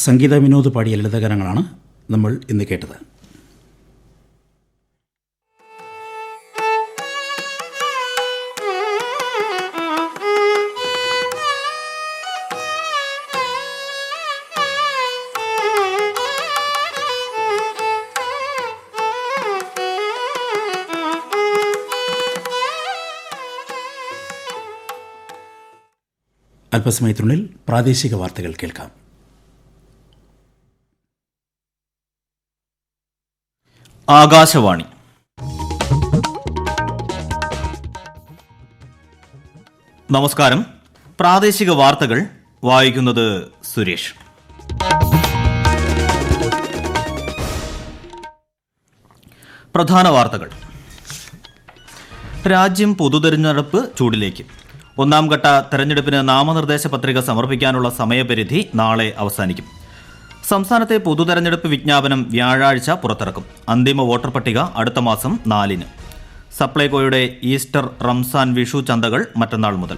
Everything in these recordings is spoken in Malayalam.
സംഗീത വിനോദ് പാടിയ ലളിതഗാനങ്ങളാണ് നമ്മൾ ഇന്ന് കേട്ടത്. അല്പസമയത്തിനുള്ളിൽ പ്രാദേശിക വാർത്തകൾ കേൾക്കാം. ആകാശവാണി. നമസ്കാരം. പ്രാദേശിക വാർത്തകൾ വായിക്കുന്നത് സുരേഷ്. പ്രധാന വാർത്തകൾ. രാജ്യം പൊതുതെരഞ്ഞെടുപ്പ് ചൂടിലേക്ക്. ഒന്നാം ഘട്ട തെരഞ്ഞെടുപ്പിന് നാമനിർദ്ദേശ പത്രിക സമർപ്പിക്കാനുള്ള സമയപരിധി നാളെ അവസാനിക്കും. സംസ്ഥാനത്തെ പൊതുതെരഞ്ഞെടുപ്പ് വിജ്ഞാപനം വ്യാഴാഴ്ച പുറത്തിറക്കും. അന്തിമ വോട്ടർ പട്ടിക അടുത്ത മാസം 4-ന്. സപ്ലൈകോയുടെ ഈസ്റ്റർ, റംസാൻ, വിഷു ചന്തകൾ മറ്റന്നാൾ മുതൽ.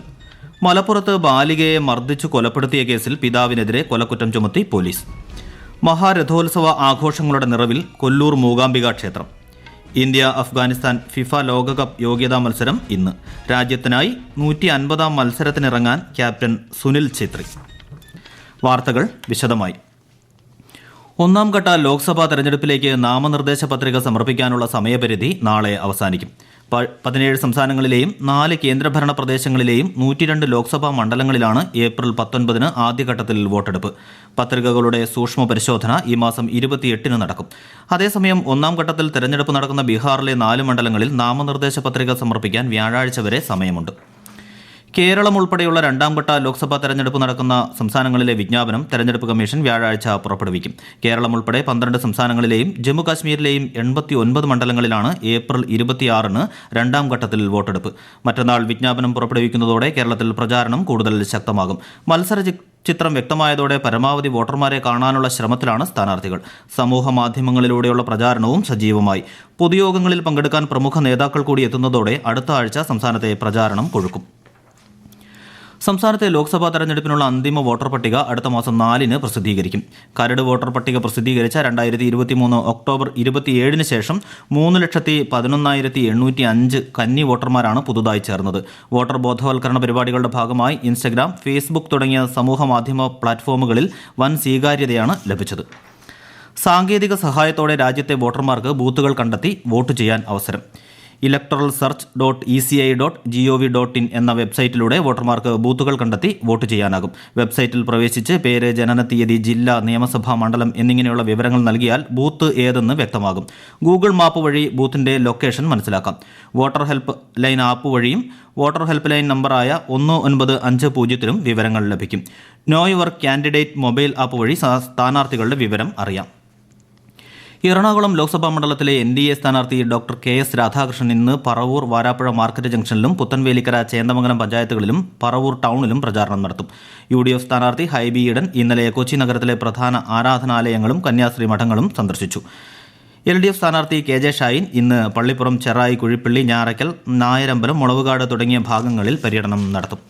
മലപ്പുറത്ത് ബാലികയെ മർദ്ദിച്ചു കൊലപ്പെടുത്തിയ കേസിൽ പിതാവിനെതിരെ കൊലക്കുറ്റം ചുമത്തി പോലീസ്. മഹാരഥോത്സവ ആഘോഷങ്ങളുടെ നിറവിൽ കൊല്ലൂർ മൂകാംബിക ക്ഷേത്രം. ഇന്ത്യ അഫ്ഗാനിസ്ഥാൻ ഫിഫ ലോകകപ്പ് യോഗ്യതാ മത്സരം ഇന്ന്. രാജ്യത്തിനായി 150-ാം മത്സരത്തിനിറങ്ങാൻ ക്യാപ്റ്റൻ സുനിൽ ഛേത്രി. വാർത്തകൾ വിശദമായി. ഒന്നാം ഘട്ട ലോക്സഭാ തെരഞ്ഞെടുപ്പിലേക്ക് നാമനിർദ്ദേശ പത്രിക സമർപ്പിക്കാനുള്ള സമയപരിധി നാളെ അവസാനിക്കും. 17 സംസ്ഥാനങ്ങളിലെയും 4 കേന്ദ്രഭരണ പ്രദേശങ്ങളിലെയും 102 ലോക്സഭാ മണ്ഡലങ്ങളിലാണ് ഏപ്രിൽ 19-ന് ആദ്യഘട്ടത്തിൽ വോട്ടെടുപ്പ്. പത്രികകളുടെ സൂക്ഷ്മ പരിശോധന ഈ മാസം 28-ന് നടക്കും. അതേസമയം ഒന്നാം ഘട്ടത്തിൽ തെരഞ്ഞെടുപ്പ് നടക്കുന്ന ബീഹാറിലെ 4 മണ്ഡലങ്ങളിൽ നാമനിർദ്ദേശ പത്രിക സമർപ്പിക്കാൻ വ്യാഴാഴ്ച വരെ സമയമുണ്ട്. കേരളം ഉൾപ്പെടെയുള്ള രണ്ടാം ഘട്ട ലോക്സഭാ തെരഞ്ഞെടുപ്പ് നടക്കുന്ന സംസ്ഥാനങ്ങളിലെ വിജ്ഞാപനം തെരഞ്ഞെടുപ്പ് കമ്മീഷൻ വ്യാഴാഴ്ച പുറപ്പെടുവിക്കും. കേരളം ഉൾപ്പെടെ 12 സംസ്ഥാനങ്ങളിലെയും ജമ്മു കാശ്മീരിലെയും 89 മണ്ഡലങ്ങളിലാണ് ഏപ്രിൽ 26-ന് രണ്ടാം ഘട്ടത്തിൽ വോട്ടെടുപ്പ്. മറ്റന്നാൾ വിജ്ഞാപനം പുറപ്പെടുവിക്കുന്നതോടെ കേരളത്തിൽ പ്രചാരണം കൂടുതൽ ശക്തമാകും. മത്സര ചിത്രം വ്യക്തമായതോടെ പരമാവധി വോട്ടർമാരെ കാണാനുള്ള ശ്രമത്തിലാണ് സ്ഥാനാർത്ഥികൾ. സമൂഹ മാധ്യമങ്ങളിലൂടെയുള്ള പ്രചാരണവും സജീവമായി. പൊതുയോഗങ്ങളിൽ പങ്കെടുക്കാൻ പ്രമുഖ നേതാക്കൾ കൂടി എത്തുന്നതോടെ അടുത്ത ആഴ്ച സംസ്ഥാനത്തെ പ്രചാരണം കൊഴുക്കും. സംസ്ഥാനത്തെ ലോക്സഭാ തെരഞ്ഞെടുപ്പിനുള്ള അന്തിമ വോട്ടർ പട്ടിക അടുത്ത മാസം 4-ന് പ്രസിദ്ധീകരിക്കും. കരട് വോട്ടർ പട്ടിക പ്രസിദ്ധീകരിച്ച 2023 ഒക്ടോബർ 27-ന് ശേഷം 3,11,805 കന്നി വോട്ടർമാരാണ് പുതുതായി ചേർന്നത്. വോട്ടർ ബോധവൽക്കരണ പരിപാടികളുടെ ഭാഗമായി ഇൻസ്റ്റഗ്രാം, ഫേസ്ബുക്ക് തുടങ്ങിയ സമൂഹ മാധ്യമ പ്ലാറ്റ്ഫോമുകളിൽ വൻ സ്വീകാര്യതയാണ് ലഭിച്ചത്. സാങ്കേതിക സഹായത്തോടെ രാജ്യത്തെ വോട്ടർമാർക്ക് ബൂത്തുകൾ കണ്ടെത്തി വോട്ട് ചെയ്യാൻ അവസരം. electoralsearch.eci.gov.in എന്ന വെബ്സൈറ്റിലൂടെ വോട്ടർമാർക്ക് ബൂത്തുകൾ കണ്ടെത്തി വോട്ട് ചെയ്യാനാകും. വെബ്സൈറ്റിൽ പ്രവേശിച്ച് പേര്, ജനനത്തീയതി, ജില്ല, നിയമസഭാ മണ്ഡലം എന്നിങ്ങനെയുള്ള വിവരങ്ങൾ നൽകിയാൽ ബൂത്ത് ഏതെന്ന് വ്യക്തമാകും. ഗൂഗിൾ മാപ്പ് വഴി ബൂത്തിന്റെ ലൊക്കേഷൻ മനസ്സിലാക്കാം. വോട്ടർ ഹെൽപ്പ് ലൈൻ ആപ്പ് വഴിയും വോട്ടർ ഹെൽപ്പ് ലൈൻ നമ്പറായ 1950-നും വിവരങ്ങൾ ലഭിക്കും. No your candidate mobile app വഴി സ്ഥാനാർത്ഥികളുടെ വിവരം അറിയാം. എറണാകുളം ലോക്സഭാ മണ്ഡലത്തിലെ NDA സ്ഥാനാർത്ഥി ഡോക്ടർ KS രാധാകൃഷ്ണൻ ഇന്ന് പറവൂർ, വാരാപ്പുഴ മാർക്കറ്റ് ജംഗ്ഷനിലും പുത്തൻവേലിക്കര, ചേന്ദമംഗലം പഞ്ചായത്തുകളിലും പറവൂർ ടൗണിലും പ്രചാരണം നടത്തും. UDF സ്ഥാനാർത്ഥി ഹൈബി ഈഡൻ ഇന്നലെ കൊച്ചി നഗരത്തിലെ പ്രധാന ആരാധനാലയങ്ങളും കന്യാസ്ത്രീ മഠങ്ങളും സന്ദർശിച്ചു. LDF സ്ഥാനാർത്ഥി KJ ഷാഹിൻ ഇന്ന് പള്ളിപ്പുറം, ചെറായി, കുഴിപ്പള്ളി, ഞാറയ്ക്കൽ, നായരമ്പലം, മുളവുകാട് തുടങ്ങിയ ഭാഗങ്ങളിൽ പര്യടനം നടത്തും.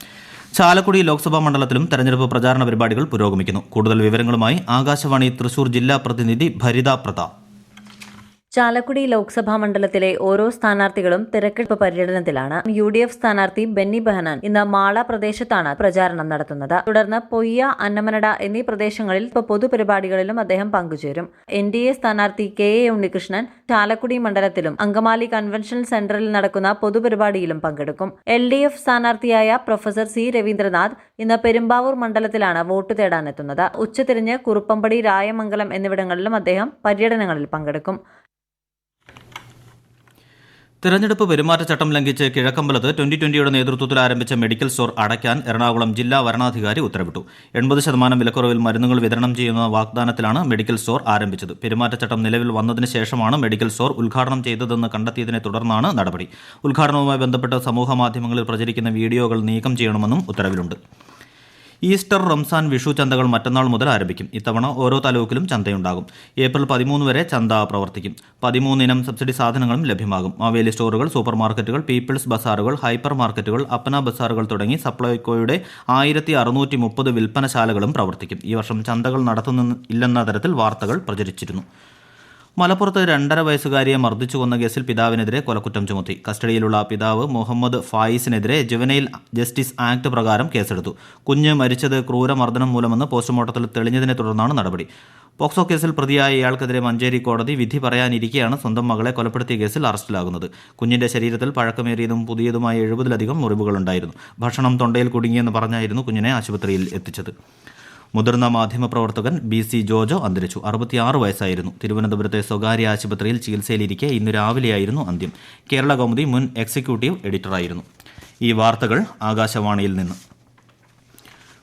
ചാലക്കുടി ലോക്സഭാ മണ്ഡലത്തിലും തെരഞ്ഞെടുപ്പ് പ്രചാരണ പരിപാടികൾ പുരോഗമിക്കുന്നു. കൂടുതൽ വിവരങ്ങളുമായി ആകാശവാണി തൃശൂർ ജില്ലാ പ്രതിനിധി ഭരിത പ്രതാപ്. ചാലക്കുടി ലോക്സഭാ മണ്ഡലത്തിലെ ഓരോ സ്ഥാനാർത്ഥികളും തിരക്കെടുപ്പ് പര്യടനത്തിലാണ്. UDF സ്ഥാനാർത്ഥി ബെന്നി ബെഹനാൻ ഇന്ന് മാള പ്രദേശത്താണ് പ്രചാരണം നടത്തുന്നത്. തുടർന്ന് പൊയ്യ, അന്നമനട എന്നീ പ്രദേശങ്ങളിൽ പൊതുപരിപാടികളിലും അദ്ദേഹം പങ്കുചേരും. NDA സ്ഥാനാർത്ഥി KA ഉണ്ണികൃഷ്ണൻ ചാലക്കുടി മണ്ഡലത്തിലും അങ്കമാലി കൺവെൻഷൻ സെന്ററിൽ നടക്കുന്ന പൊതുപരിപാടിയിലും പങ്കെടുക്കും. LDF സ്ഥാനാർത്ഥിയായ പ്രൊഫസർ C രവീന്ദ്രനാഥ് ഇന്ന് പെരുമ്പാവൂർ മണ്ഡലത്തിലാണ് വോട്ട് തേടാനെത്തുന്നത്. ഉച്ചതിരിഞ്ഞ് കുറുപ്പമ്പടി, രായമംഗലം എന്നിവിടങ്ങളിലും അദ്ദേഹം പര്യടനങ്ങളിൽ പങ്കെടുക്കും. തെരഞ്ഞെടുപ്പ് പെരുമാറ്റച്ചട്ടം ലംഘിച്ച് കിഴക്കമ്പലത്ത് 2020യുടെ നേതൃത്വത്തിൽ ആരംഭിച്ച മെഡിക്കൽ സ്റ്റോർ അടയ്ക്കാൻ എറണാകുളം ജില്ലാ വരണാധികാരി ഉത്തരവിട്ടു. 80% വിലക്കുറവിൽ മരുന്നുകൾ വിതരണം ചെയ്യുന്ന വാഗ്ദാനത്തിലാണ് മെഡിക്കൽ സ്റ്റോർ ആരംഭിച്ചത്. പെരുമാറ്റച്ചട്ടം നിലവിൽ വന്നതിന് ശേഷമാണ് മെഡിക്കൽ സ്റ്റോർ ഉദ്ഘാടനം ചെയ്തതെന്ന് കണ്ടെത്തിയതിനെ തുടർന്നാണ് നടപടി. ഉദ്ഘാടനവുമായി ബന്ധപ്പെട്ട് സമൂഹ മാധ്യമങ്ങളിൽ പ്രചരിക്കുന്ന വീഡിയോകൾ നീക്കം ചെയ്യണമെന്നും ഉത്തരവിലുണ്ട്. ഈസ്റ്റർ, റംസാൻ, വിഷു ചന്തകൾ മറ്റന്നാൾ മുതൽ ആരംഭിക്കും. ഇത്തവണ ഓരോ താലൂക്കിലും ചന്തയുണ്ടാകും. ഏപ്രിൽ 13 വരെ ചന്ത പ്രവർത്തിക്കും. 13 ഇനം സബ്സിഡി സാധനങ്ങളും ലഭ്യമാകും. മാവേലി സ്റ്റോറുകൾ, സൂപ്പർ മാർക്കറ്റുകൾ, പീപ്പിൾസ് ബസാറുകൾ, ഹൈപ്പർ മാർക്കറ്റുകൾ, അപ്പന ബസാറുകൾ തുടങ്ങി സപ്ലൈകോയുടെ 1630 വിൽപ്പനശാലകളും പ്രവർത്തിക്കും. ഈ വർഷം ചന്തകൾ നടത്തുന്നില്ലെന്ന തരത്തിൽ വാർത്തകൾ പ്രചരിച്ചിരുന്നു. മലപ്പുറത്ത് 2.5 വയസ്സുകാരിയെ മർദ്ദിച്ചു കൊന്ന കേസിൽ പിതാവിനെതിരെ കൊലക്കുറ്റം ചുമത്തി. കസ്റ്റഡിയിലുള്ള പിതാവ് മുഹമ്മദ് ഫായിസിനെതിരെ ജുവനൈൽ ജസ്റ്റിസ് ആക്ട് പ്രകാരം കേസെടുത്തു. കുഞ്ഞ് മരിച്ചത് ക്രൂരമർദ്ദനം മൂലമെന്ന് പോസ്റ്റ്മോർട്ടത്തിൽ തെളിഞ്ഞതിനെ തുടർന്നാണ് നടപടി. പോക്സോ കേസിൽ പ്രതിയായ ഇയാൾക്കെതിരെ മഞ്ചേരി കോടതി വിധി പറയാനിരിക്കെയാണ് സ്വന്തം മകളെ കൊലപ്പെടുത്തിയ കേസിൽ അറസ്റ്റിലാകുന്നത്. കുഞ്ഞിന്റെ ശരീരത്തിൽ പഴക്കമേറിയതും പുതിയതുമായ 70-ലധികം മുറിവുകളുണ്ടായിരുന്നു. ഭക്ഷണം തൊണ്ടയിൽ കുടുങ്ങിയെന്ന് പറഞ്ഞായിരുന്നു കുഞ്ഞിനെ ആശുപത്രിയിൽ എത്തിച്ചത്. മുതിർന്ന മാധ്യമപ്രവർത്തകൻ BC ജോജോ അന്തരിച്ചു. 66 വയസ്സായിരുന്നു. തിരുവനന്തപുരത്തെ സ്വകാര്യ ആശുപത്രിയിൽ ചികിത്സയിലിരിക്കെ ഇന്ന് രാവിലെയായിരുന്നു അന്ത്യം. കേരള കൗമുദി മുൻ എക്സിക്യൂട്ടീവ് എഡിറ്ററായിരുന്നു. ഈ വാർത്തകൾ ആകാശവാണിയിൽ നിന്ന്.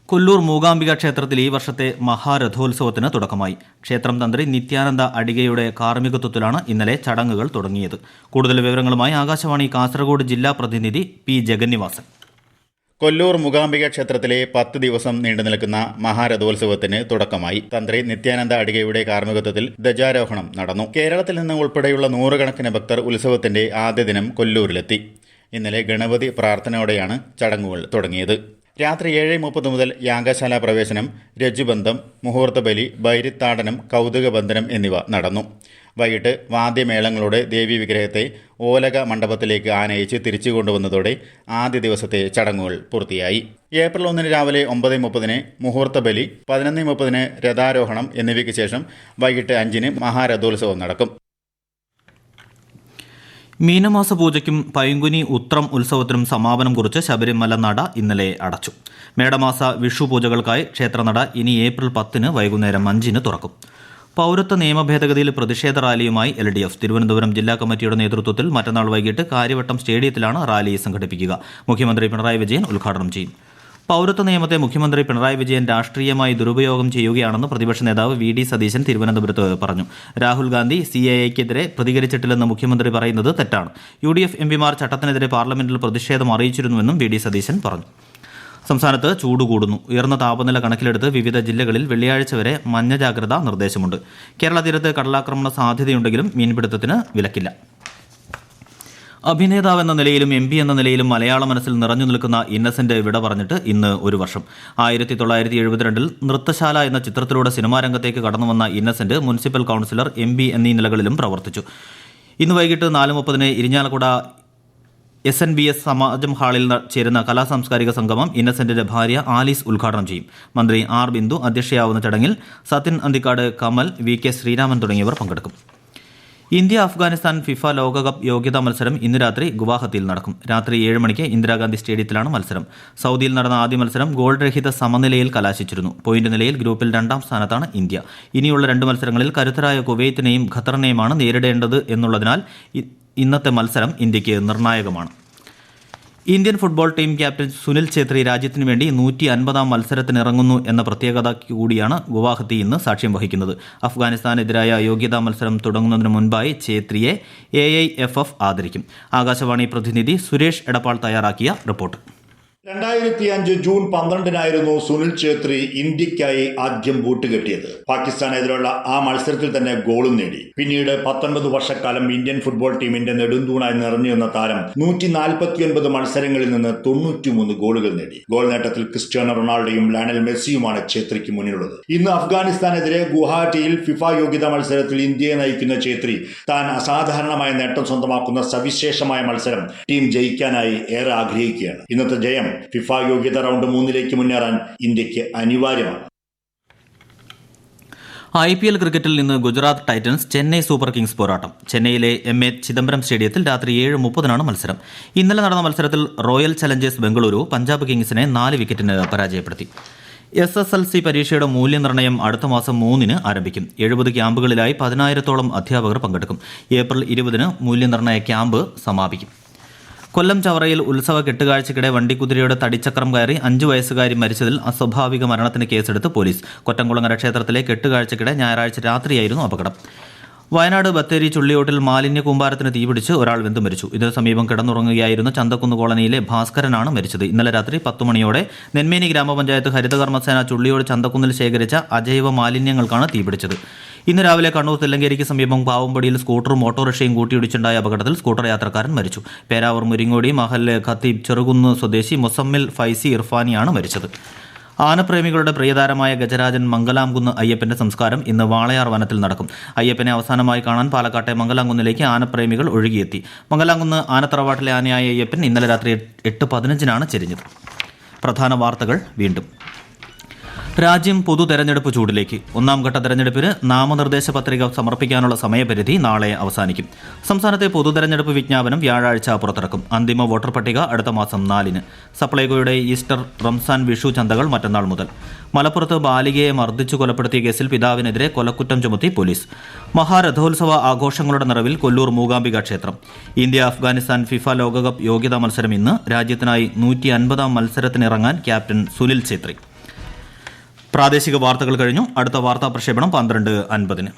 കൊല്ലൂർ മൂകാംബിക ക്ഷേത്രത്തിൽ ഈ വർഷത്തെ മഹാരഥോത്സവത്തിന് തുടക്കമായി. ക്ഷേത്രം തന്ത്രി നിത്യാനന്ദ അടികയുടെ കാർമ്മികത്വത്തിലാണ് ഇന്നലെ ചടങ്ങുകൾ തുടങ്ങിയത്. കൂടുതൽ വിവരങ്ങളുമായി ആകാശവാണി കാസർഗോഡ് ജില്ലാ പ്രതിനിധി P. ജഗന്നിവാസൻ. കൊല്ലൂർ മൂകാംബിക ക്ഷേത്രത്തിലെ 10 ദിവസം നീണ്ടുനിൽക്കുന്ന മഹാരഥോത്സവത്തിന് തുടക്കമായി. തന്ത്രി നിത്യാനന്ദ അടികയുടെ കാർമ്മികത്വത്തിൽ ധ്വജാരോഹണം നടന്നു. കേരളത്തിൽ നിന്ന് ഉൾപ്പെടെയുള്ള നൂറുകണക്കിന് ഭക്തർ ഉത്സവത്തിന്റെ ആദ്യ ദിനം കൊല്ലൂരിലെത്തി. ഇന്നലെ ഗണപതി പ്രാർത്ഥനയോടെയാണ് ചടങ്ങുകൾ തുടങ്ങിയത്. രാത്രി 7:30 മുതൽ യാഗശാല പ്രവേശനം, രജ്ജുബന്ധം, മുഹൂർത്തബലി, ബൈരിത്താടനം, കൗതുകബന്ധനം എന്നിവ നടന്നു. വൈകിട്ട് വാദ്യമേളങ്ങളോടെ ദേവി വിഗ്രഹത്തെ ഓലക മണ്ഡപത്തിലേക്ക് ആനയിച്ച് തിരിച്ചു കൊണ്ടുവന്നതോടെ ആദ്യ ദിവസത്തെ ചടങ്ങുകൾ പൂർത്തിയായി. ഏപ്രിൽ 1 രാവിലെ 9:30 മുഹൂർത്തബലി, 11:30 രഥാരോഹണം എന്നിവയ്ക്ക് ശേഷം വൈകിട്ട് 5 മഹാരഥോത്സവം നടക്കും. മീനമാസ പൂജയ്ക്കും പൈങ്കുനി ഉത്രം ഉത്സവത്തിനും സമാപനം കുറിച്ച് ശബരിമല നട ഇന്നലെ അടച്ചു. മേടമാസ വിഷു പൂജകൾക്കായി ക്ഷേത്രനട ഇനി ഏപ്രിൽ 10 വൈകുന്നേരം 5 തുറക്കും. പൌരത്വ നിയമ ഭേദഗതിയിൽ പ്രതിഷേധ റാലിയുമായി LDF തിരുവനന്തപുരം ജില്ലാ കമ്മിറ്റിയുടെ നേതൃത്വത്തിൽ മറ്റന്നാൾ വൈകിട്ട് കാര്യവട്ടം സ്റ്റേഡിയത്തിലാണ് റാലി സംഘടിപ്പിക്കുക. മുഖ്യമന്ത്രി പിണറായി വിജയൻ ഉദ്ഘാടനം ചെയ്യും. പൌരത്വ നിയമത്തെ മുഖ്യമന്ത്രി പിണറായി വിജയൻ രാഷ്ട്രീയമായി ദുരുപയോഗം ചെയ്യുകയാണെന്ന് പ്രതിപക്ഷ നേതാവ് VD സതീശൻ തിരുവനന്തപുരത്ത് പറഞ്ഞു. രാഹുൽ ഗാന്ധി CAA-ക്കെതിരെ പ്രതികരിച്ചിട്ടില്ലെന്ന് മുഖ്യമന്ത്രി പറയുന്നത് തെറ്റാണ്. UDF MPമാർ ചട്ടത്തിനെതിരെ പാർലമെന്റിൽ പ്രതിഷേധം അറിയിച്ചിരുന്നുവെന്നും VD സതീശൻ പറഞ്ഞു. സംസ്ഥാനത്ത് ചൂട് കൂടുന്നു. ഉയർന്ന താപനില കണക്കിലെടുത്ത് വിവിധ ജില്ലകളിൽ വെള്ളിയാഴ്ച വരെ മഞ്ഞ ജാഗ്രതാ നിർദ്ദേശമുണ്ട്. കേരള തീരത്ത് കടലാക്രമണ സാധ്യതയുണ്ടെങ്കിലും മീൻപിടുത്തത്തിന് വിലക്കില്ല. അഭിനേതാവെന്ന നിലയിലും MP എന്ന നിലയിലും മലയാള മനസ്സിൽ നിറഞ്ഞു നിൽക്കുന്ന ഇന്നസെന്റ് വിട പറഞ്ഞിട്ട് ഇന്ന് 1 വർഷം. 1972 നൃത്തശാല എന്ന ചിത്രത്തിലൂടെ സിനിമാ രംഗത്തേക്ക് കടന്നുവന്ന ഇന്നസെന്റ് മുനിസിപ്പൽ കൌൺസിലർ, MP എന്നീ നിലകളിലും പ്രവർത്തിച്ചു. ഇന്ന് വൈകിട്ട് 4:30 ഇരിഞ്ഞാലക്കുട SNBS സമാജം ഹാളിൽ ചേരുന്ന കലാസാംസ്കാരിക സംഗമം ഇന്നസെന്റിന്റെ ഭാര്യ ആലീസ് ഉദ്ഘാടനം ചെയ്യും. മന്ത്രി R. ബിന്ദു അധ്യക്ഷയാവുന്ന ചടങ്ങിൽ സത്യൻ അന്തിക്കാട്, കമൽ, VK ശ്രീരാമൻ തുടങ്ങിയവർ പങ്കെടുക്കും. ഇന്ത്യ അഫ്ഗാനിസ്ഥാൻ ഫിഫ ലോകകപ്പ് യോഗ്യതാ മത്സരം ഇന്ന് രാത്രി ഗുവാഹത്തിയിൽ നടക്കും. രാത്രി 7 മണിക്ക് ഇന്ദിരാഗാന്ധി സ്റ്റേഡിയത്തിലാണ് മത്സരം. സൗദിയിൽ നടന്ന ആദ്യ മത്സരം ഗോൾ രഹിത സമനിലയിൽ കലാശിച്ചിരുന്നു. പോയിന്റ് നിലയിൽ ഗ്രൂപ്പിൽ 2ാം സ്ഥാനത്താണ് ഇന്ത്യ. ഇനിയുള്ള 2 മത്സരങ്ങളിൽ കരുത്തരായ കുവൈറ്റിനെയും ഖത്തറിനെയുമാണ് നേരിടേണ്ടത് എന്നുള്ളതിനാൽ ഇന്നത്തെ മത്സരം ഇന്ത്യക്ക് നിർണായകമാണ്. Indian football team captain Sunil Chhetri രാജ്യത്തിനു വേണ്ടി 150ാം മത്സരത്തിനിറങ്ങുന്നു എന്ന പ്രത്യേകത കൂടിയാണ് ഗുവാഹത്തി ഇന്ന് സാക്ഷ്യം വഹിക്കുന്നത്. അഫ്ഗാനിസ്ഥാനെതിരായ യോഗ്യതാ മത്സരം തുടങ്ങുന്നതിന് മുൻപായി ഛേത്രിയെ AIFF ആദരിക്കും. ആകാശവാണി പ്രതിനിധി സുരേഷ് എടപ്പാൾ തയ്യാറാക്കിയ റിപ്പോർട്ട്. 2005 ജൂൺ 12 സുനിൽ ഛേത്രി ഇന്ത്യക്കായി ആദ്യം ബൂട്ട് കെട്ടിയത്. പാകിസ്ഥാനെതിരെയുള്ള ആ മത്സരത്തിൽ തന്നെ ഗോളും നേടി. പിന്നീട് 19 വർഷക്കാലം ഇന്ത്യൻ ഫുട്ബോൾ ടീമിന്റെ നെടുന്തൂണായി നിറഞ്ഞു നിന്ന താരം 149 മത്സരങ്ങളിൽ നിന്ന് 93 ഗോളുകൾ നേടി. ഗോൾ നേട്ടത്തിൽ ക്രിസ്ത്യാനോ റൊണാൾഡോയും ലയണൽ മെസ്സിയുമാണ് ഛേത്രിക്ക് മുന്നിലുള്ളത്. ഇന്ന് അഫ്ഗാനിസ്ഥാനെതിരെ ഗുവാഹട്ടിയിൽ ഫിഫ യോഗ്യതാ മത്സരത്തിൽ ഇന്ത്യയെ നയിക്കുന്ന ഛേത്രി താൻ അസാധാരണമായ നേട്ടം സ്വന്തമാക്കുന്ന സവിശേഷമായ മത്സരം ടീം ജയിക്കാനായി ഏറെ ആഗ്രഹിക്കുകയാണ്. ഇന്നത്തെ ജയം ഫിഫ യോഗ്യത റൗണ്ട് 3 മുന്നേറാൻ ഇന്ത്യക്ക് അനിവാര്യമാണ്. IPL ക്രിക്കറ്റിൽ ഇന്ന് Gujarat Titans Chennai super Kings പോരാട്ടം. ചെന്നൈയിലെ MA ചിദംബരം സ്റ്റേഡിയത്തിൽ രാത്രി 7:30 മത്സരം. ഇന്നലെ നടന്ന മത്സരത്തിൽ റോയൽ ചലഞ്ചേഴ്സ് ബംഗളൂരു പഞ്ചാബ് കിങ്സിനെ 4 വിക്കറ്റിന് പരാജയപ്പെടുത്തി. SSLC പരീക്ഷയുടെ മൂല്യനിർണ്ണയം അടുത്ത മാസം 3 ആരംഭിക്കും. 70 ക്യാമ്പുകളിലായി 10,000-ഓളം അധ്യാപകർ പങ്കെടുക്കും. ഏപ്രിൽ 20 മൂല്യനിർണ്ണയ ക്യാമ്പ് സമാപിക്കും. കൊല്ലം ചവറയിൽ ഉത്സവ കെട്ടുകാഴ്ചയ്ക്കിടെ വണ്ടിക്കുതിരയുടെ തടിച്ചക്രം കയറി 5 വയസ്സുകാരി മരിച്ചതിൽ അസ്വാഭാവിക മരണത്തിന് കേസെടുത്ത് പോലീസ്. കൊറ്റംകുളങ്ങര ക്ഷേത്രത്തിലെ കെട്ടുകാഴ്ചയ്ക്കിടെ ഞായറാഴ്ച രാത്രിയായിരുന്നു അപകടം. വയനാട് ബത്തേരി ചുള്ളിയോട്ടിൽ മാലിന്യ കൂമ്പാരത്തിന് തീപിടിച്ച് ഒരാൾ വെന്തു മരിച്ചു. ഇതിന് സമീപം കിടന്നുറങ്ങുകയായിരുന്ന ചന്തക്കുന്ന് കോളനിയിലെ ഭാസ്കരനാണ് മരിച്ചത്. ഇന്നലെ രാത്രി 10 മണിയോടെ നെന്മേനി ഗ്രാമപഞ്ചായത്ത് ഹരിതകർമ്മസേന ചുള്ളിയോട് ചന്തക്കുന്നിൽ ശേഖരിച്ച അജൈവ മാലിന്യങ്ങൾക്കാണ് തീപിടിച്ചത്. ഇന്ന് രാവിലെ കണ്ണൂർ തില്ലങ്കേരിക്ക് സമീപം പാവമ്പടിയിൽ സ്കൂട്ടറും ഓട്ടോറിക്ഷയും കൂട്ടിയിടിച്ചുണ്ടായ അപകടത്തിൽ സ്കൂട്ടർ യാത്രക്കാരൻ മരിച്ചു. പേരാവൂർ മുരിങ്ങോടി മഹല്ല് ഖത്തീബ് ചെറുകുന്ന് സ്വദേശി മുസമ്മിൽ ഫൈസി ഇർഫാനിയാണ് മരിച്ചത്. ആനപ്രേമികളുടെ പ്രിയതാരമായ ഗജരാജൻ മംഗലാംകുന്ന് അയ്യപ്പന്റെ സംസ്കാരം ഇന്ന് വാളയാർ വനത്തിൽ നടക്കും. അയ്യപ്പനെ അവസാനമായി കാണാൻ പാലക്കാട്ടെ മംഗലാംകുന്നിലേക്ക് ആനപ്രേമികൾ ഒഴുകിയെത്തി. മംഗലാംകുന്ന് ആനത്തറവാട്ടിലെ ആനയായ അയ്യപ്പൻ ഇന്നലെ രാത്രി 8:15 ചെരിഞ്ഞത്. പ്രധാന വാർത്തകൾ വീണ്ടും. രാജ്യം പൊതു തെരഞ്ഞെടുപ്പ് ചൂടിലേക്ക്. 1-ാം ഘട്ട തെരഞ്ഞെടുപ്പിന് നാമനിർദ്ദേശ പത്രിക സമർപ്പിക്കാനുള്ള സമയപരിധി നാളെ അവസാനിക്കും. സംസ്ഥാനത്തെ പൊതു തെരഞ്ഞെടുപ്പ് വിജ്ഞാപനം വ്യാഴാഴ്ച പുറത്തിറക്കും. അന്തിമ വോട്ടർ പട്ടിക അടുത്ത മാസം 4-ന്. സപ്ലൈകോയുടെ ഈസ്റ്റർ, റംസാൻ, വിഷു ചന്തകൾ മറ്റന്നാൾ മുതൽ. മലപ്പുറത്ത് ബാലികയെ മർദ്ദിച്ചു കൊലപ്പെടുത്തിയ കേസിൽ പിതാവിനെതിരെ കൊലക്കുറ്റം ചുമത്തി പോലീസ്. മഹാരഥോത്സവ ആഘോഷങ്ങളുടെ നിറവിൽ കൊല്ലൂർ മൂകാംബിക ക്ഷേത്രം. ഇന്ത്യ അഫ്ഗാനിസ്ഥാൻ ഫിഫ ലോകകപ്പ് യോഗ്യതാ മത്സരം ഇന്ന്. രാജ്യത്തിനായി 150-ാം മത്സരത്തിനിറങ്ങാൻ ക്യാപ്റ്റൻ സുനിൽ ഛേത്രി. പ്രാദേശിക വാർത്തകൾ കഴിഞ്ഞു. അടുത്ത വാർത്താ പ്രക്ഷേപണം 12:50-ന്.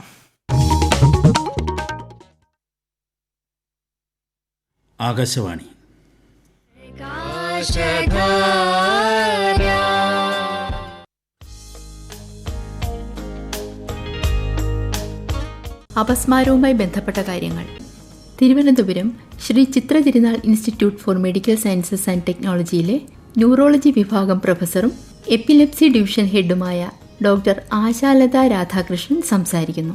ആകാശവാണി. അപസ്മാരവുമായി ബന്ധപ്പെട്ട കാര്യങ്ങൾ. Thiruvananthapuram Sree Chitra Thirunal institute for medical sciences and ടെക്നോളജിയിലെ ന്യൂറോളജി വിഭാഗം പ്രൊഫസറും എപ്പിലെപ്സി ഡിവിഷൻ ഹെഡുമായ ഡോക്ടർ ആശാലത രാധാകൃഷ്ണൻ സംസാരിക്കുന്നു.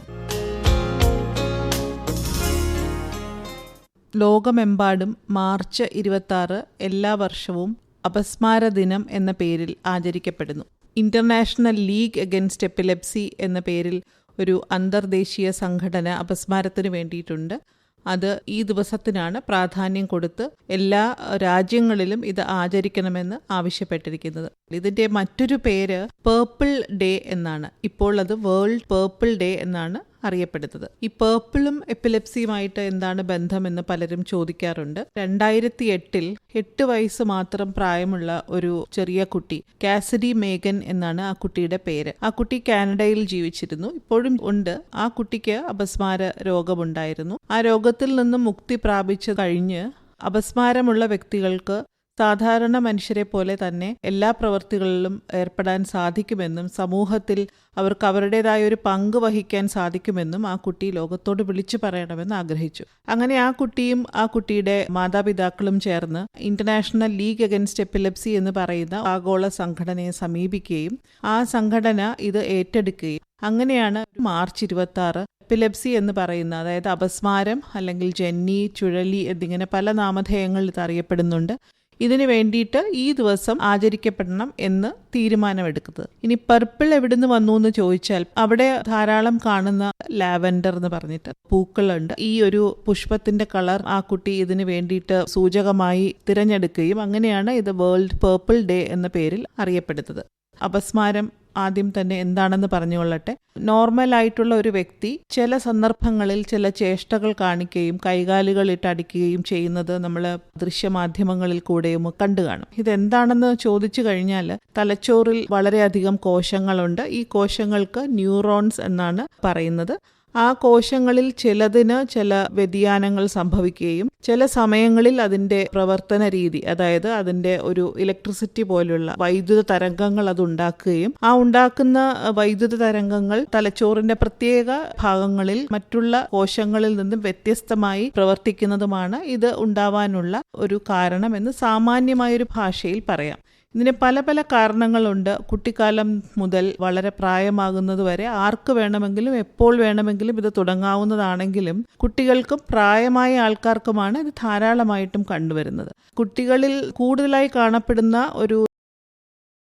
ലോകമെമ്പാടും മാർച്ച് 26 എല്ലാ വർഷവും അപസ്മാര ദിനം എന്ന പേരിൽ ആചരിക്കപ്പെടുന്നു. ഇന്റർനാഷണൽ ലീഗ് അഗൈൻസ്റ്റ് എപ്പിലെപ്സി എന്ന പേരിൽ ഒരു അന്തർദേശീയ സംഘടന അപസ്മാരത്തിന് വേണ്ടിയിട്ടുണ്ട്. അത് ഈ ദിവസത്തിനാണ് പ്രാധാന്യം കൊടുത്ത് എല്ലാ രാജ്യങ്ങളിലും ഇത് ആചരിക്കണമെന്ന് ആവശ്യപ്പെട്ടിരിക്കുന്നത്. ഇതിൻ്റെ മറ്റൊരു പേര് പേർപ്പിൾ ഡേ എന്നാണ്. ഇപ്പോൾ അത് വേൾഡ് പേർപ്പിൾ ഡേ എന്നാണ് അറിയപ്പെടുന്നത്. ഈ പേർപ്പിളും എപ്പിലെപ്സിയുമായിട്ട് എന്താണ് ബന്ധമെന്ന് പലരും ചോദിക്കാറുണ്ട്. 2008 8 വയസ്സ് മാത്രം പ്രായമുള്ള ഒരു ചെറിയ കുട്ടി, കാസിഡി മേഗൻ എന്നാണ് ആ കുട്ടിയുടെ പേര്. ആ കുട്ടി കാനഡയിൽ ജീവിച്ചിരുന്നു, ഇപ്പോഴും ഉണ്ട്. ആ കുട്ടിക്ക് അപസ്മാര രോഗമുണ്ടായിരുന്നു. ആ രോഗത്തിൽ നിന്നും മുക്തി പ്രാപിച്ചു കഴിഞ്ഞ് അപസ്മാരമുള്ള വ്യക്തികൾക്ക് സാധാരണ മനുഷ്യരെ പോലെ തന്നെ എല്ലാ പ്രവൃത്തികളിലും ഏർപ്പെടാൻ സാധിക്കുമെന്നും സമൂഹത്തിൽ അവർക്ക് അവരുടേതായ ഒരു പങ്ക് വഹിക്കാൻ സാധിക്കുമെന്നും ആ കുട്ടി ലോകത്തോട് വിളിച്ചു പറയണമെന്ന് ആഗ്രഹിച്ചു. അങ്ങനെ ആ കുട്ടിയും ആ കുട്ടിയുടെ മാതാപിതാക്കളും ചേർന്ന് ഇന്റർനാഷണൽ ലീഗ് അഗൈൻസ്റ്റ് എപ്പിലെപ്സി എന്ന് പറയുന്ന ആഗോള സംഘടനയെ സമീപിക്കുകയും ആ സംഘടന ഇത് ഏറ്റെടുക്കുകയും അങ്ങനെയാണ് മാർച്ച് 26 എപ്പിലെപ്സി എന്ന് പറയുന്ന, അതായത് അപസ്മാരം അല്ലെങ്കിൽ ജന്നി, ചുഴലി എന്നിങ്ങനെ പല നാമധേയങ്ങളിൽ ഇത് അറിയപ്പെടുന്നുണ്ട്. ഇതിനു വേണ്ടിയിട്ട് ഈ ദിവസം ആചരിക്കപ്പെടണം എന്ന് തീരുമാനമെടുക്കുന്നത്. ഇനി പർപ്പിൾ എവിടുന്ന് വന്നു എന്ന് ചോദിച്ചാൽ അവിടെ ധാരാളം കാണുന്ന ലാവൻഡർ എന്ന് പറഞ്ഞിട്ട് പൂക്കളുണ്ട്. ഈ ഒരു പുഷ്പത്തിന്റെ കളർ ആ കുട്ടി ഇതിനു വേണ്ടിയിട്ട് സൂചകമായി തിരഞ്ഞെടുക്കുകയും അങ്ങനെയാണ് ഇത് വേൾഡ് പേർപ്പിൾ ഡേ എന്ന പേരിൽ അറിയപ്പെടുന്നത്. അപസ്മാരം ആദ്യം തന്നെ എന്താണെന്ന് പറഞ്ഞുകൊള്ളട്ടെ. നോർമൽ ആയിട്ടുള്ള ഒരു വ്യക്തി ചില സന്ദർഭങ്ങളിൽ ചില ചേഷ്ടകൾ കാണിക്കുകയും കൈകാലുകൾ ഇട്ടടിക്കുകയും ചെയ്യുന്നത് നമ്മൾ ദൃശ്യമാധ്യമങ്ങളിൽ കൂടെയും കണ്ടു കാണും. ഇതെന്താണെന്ന് ചോദിച്ചു കഴിഞ്ഞാൽ തലച്ചോറിൽ വളരെയധികം കോശങ്ങളുണ്ട്. ഈ കോശങ്ങൾക്ക് ന്യൂറോൺസ് എന്നാണ് പറയുന്നത്. ആ കോശങ്ങളിൽ ചിലതിന് ചില വ്യതിയാനങ്ങൾ സംഭവിക്കുകയും ചില സമയങ്ങളിൽ അതിൻ്റെ പ്രവർത്തന രീതി, അതായത് അതിൻ്റെ ഒരു ഇലക്ട്രിസിറ്റി പോലുള്ള വൈദ്യുത തരംഗങ്ങൾ അത് ഉണ്ടാക്കുകയും ആ ഉണ്ടാക്കുന്ന വൈദ്യുത തരംഗങ്ങൾ തലച്ചോറിന്റെ പ്രത്യേക ഭാഗങ്ങളിൽ മറ്റുള്ള കോശങ്ങളിൽ നിന്നും വ്യത്യസ്തമായി പ്രവർത്തിക്കുന്നതുമാണ് ഇത് ഉണ്ടാവാനുള്ള ഒരു കാരണമെന്ന് സാമാന്യമായൊരു ഭാഷയിൽ പറയാം. ഇതിന് പല പല കാരണങ്ങളുണ്ട്. കുട്ടിക്കാലം മുതൽ വളരെ പ്രായമാകുന്നത് വരെ ആർക്ക് വേണമെങ്കിലും എപ്പോൾ വേണമെങ്കിലും ഇത് തുടങ്ങാവുന്നതാണെങ്കിലും കുട്ടികൾക്കും പ്രായമായ ആൾക്കാർക്കുമാണ് ഇത് ധാരാളമായിട്ടും കണ്ടുവരുന്നത്. കുട്ടികളിൽ കൂടുതലായി കാണപ്പെടുന്ന ഒരു